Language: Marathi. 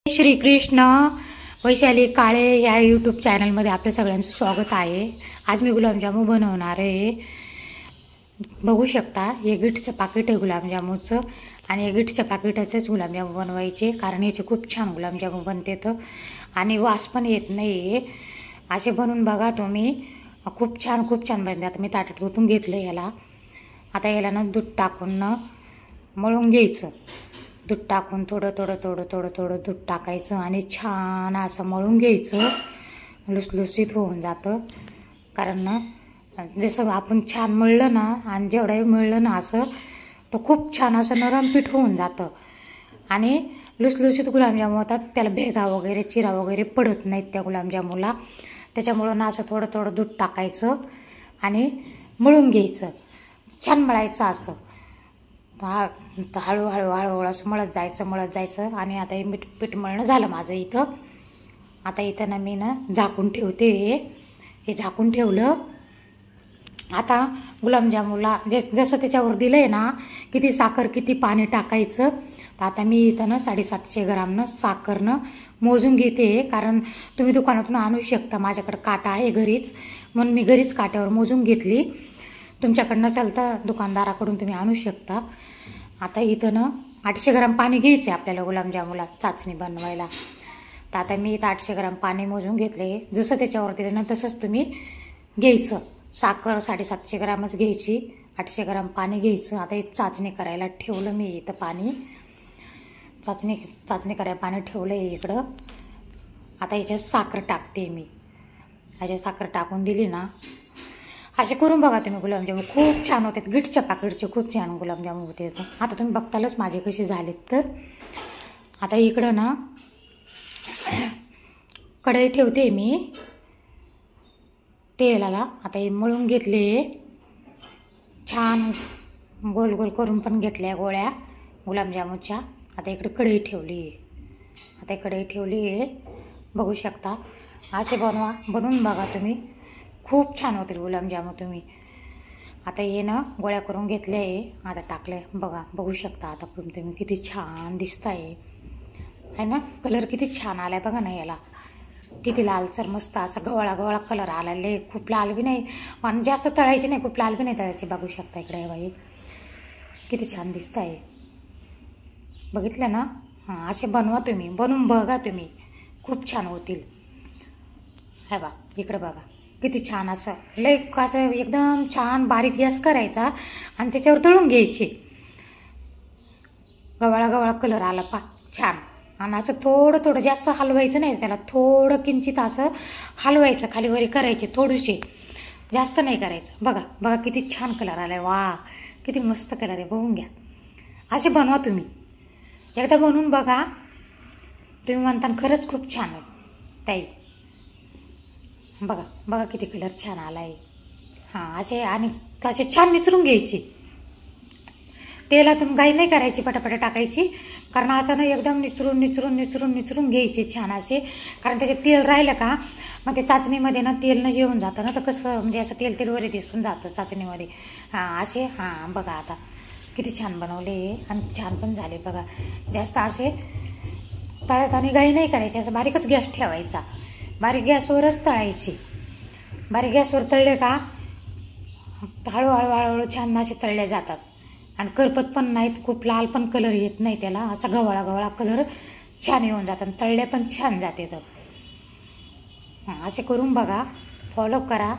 श्रीकृष्ण वैशाली काळे या यूट्यूब चॅनलमध्ये आपल्या सगळ्यांचं स्वागत आहे। आज मी गुलाबजामू बनवणार आहे। बघू शकता हे गिट्सचं पाकिट आहे गुलाबजामूचं आणि या गिट्सच्या पाकिटाचेच गुलाबजामू बनवायचे, कारण याचे खूप छान गुलाबजामू बनतात आणि वास पण येत नाही। असे बनवून बघा तुम्ही, खूप छान बनतात। मी ताटात ओतून घेतलं याला। आता याला ना दूध टाकून ना मळून घ्यायचं। दूध टाकून थोडं दूध टाकायचं आणि छान असं मळून घ्यायचं। लुसलुसीत होऊन जातं, कारण ना जसं आपण छान मळलं ना आणि जेवढं मळलं ना असं तर खूप छान असं नरम पीठ होऊन जातं आणि लुसलुसीत गुलाबजामू होतात। त्याला भेगा वगैरे चिरा वगैरे पडत नाहीत त्या गुलाबजामूला। त्याच्यामुळं ना असं थोडं दूध टाकायचं आणि मळून घ्यायचं। छान मळायचं असं हळूहळू असं मळत जायचं आणि आता हे पीठ मळणं झालं माझं इथं। आता इथं ना मी ना झाकून ठेवते। हे झाकून ठेवलं। आता गुलाबजामूला जसं त्याच्यावर दिलंय ना किती साखर किती पाणी टाकायचं, तर आता मी इथं ना 750 ग्राम साखरनं मोजून घेते, कारण तुम्ही दुकानातून आणू शकता। माझ्याकडे काटा आहे घरीच, म्हणून मी घरीच काट्यावर मोजून घेतली। तुमच्याकडं नसेल तर दुकानदाराकडून तुम्ही आणू शकता। आता इथं ना 800 ग्राम पाणी घ्यायचं आपल्याला गुलाबजामूला चाचणी बनवायला। तर आता मी इथं 800 ग्राम पाणी मोजून घेतले। जसं त्याच्यावर दिलं ना तसंच तुम्ही घ्यायचं। साखर 750 ग्रामच घ्यायची, 800 ग्राम पाणी घ्यायचं। आता हे चाचणी करायला ठेवलं मी इथं पाणी। चाचणी करायला पाणी ठेवलं आहे इकडं। आता याच्यात साखर टाकते मी। ह्याच्यात साखर टाकून दिली ना, असे करून बघा तुम्ही गुलाबजामू, खूप छान होतात। गिट्सच्या पाकिटचे खूप छान गुलाबजामू होते। आता तुम्ही बघतालच माझे कसे झालेत। तर आता इकडं ना कढई ठेवते मी तेलाला। आता हे मळून घेतले, छान गोल गोल करून पण घेतल्या गोळ्या गुलाबजामूच्या। आता इकडे कढई ठेवली आहे। आता कढई ठेवली आहे, बघू शकता। असे बनवून बघा तुम्ही, खूप छान होतील गुलाबजामू तुम्ही। आता हे ना गोळ्या करून घेतल्या आहे, आता टाकले बघू शकता। आता पण तुम्ही किती छान दिसत आहे ना, कलर किती छान आलाय बघा ना याला, किती लालसर मस्त असा गवळा कलर आलाय। खूप लाल बी नाही आणि जास्त तळायचे नाही, खूप लाल बी नाही तळायचे। बघू शकता इकडे बाई किती छान दिसत आहे, बघितलं ना। हां, असे बनवा तुम्ही, बनवून बघा तुम्ही, खूप छान होतील। हे बा इकडं बघा किती छान असं असं एकदम छान बारीक गॅस करायचा आणि त्याच्यावर तळून घ्यायचे। गवळा कलर आला छान। आणि असं थोडं जास्त हलवायचं नाही त्याला, थोडं किंचित असं हलवायचं, खाली वरी करायचे थोडेसे, जास्त नाही करायचं। बघा किती छान कलर आलाय, वा किती मस्त कलर आहे, बघून घ्या। असे बनवा तुम्ही, एकदा बनवून बघा तुम्ही, म्हणता खरंच खूप छान आहे ताई। बघा किती कलर छान आलाय। हां, असे छान निचरून घ्यायचे। तेलातून घाई नाही करायची, पटापटा टाकायची, कारण असं ना एकदम निचरून घ्यायचे छान असे, कारण त्याचे तेल राहिलं का मग ते चाचणीमध्ये ना तेल न येऊन जातं ना, तर कसं म्हणजे असं तेल वगैरे दिसून जातं चाचणीमध्ये। हां असे, हां बघा आता किती छान बनवले आणि छान पण झाले बघा। जास्त असे तळत आणि घाई नाही करायची, असं बारीकच गॅस ठेवायचा, बारीक गॅसवरच तळायची। बारीक गॅसवर तळले का हळूहळू छान असे तळले जातात आणि करपत पण नाहीत, खूप लाल पण कलर येत नाही त्याला, असा गवळा कलर छान येऊन जातात, तळले पण छान जाते। तर असे करून बघा, फॉलो करा।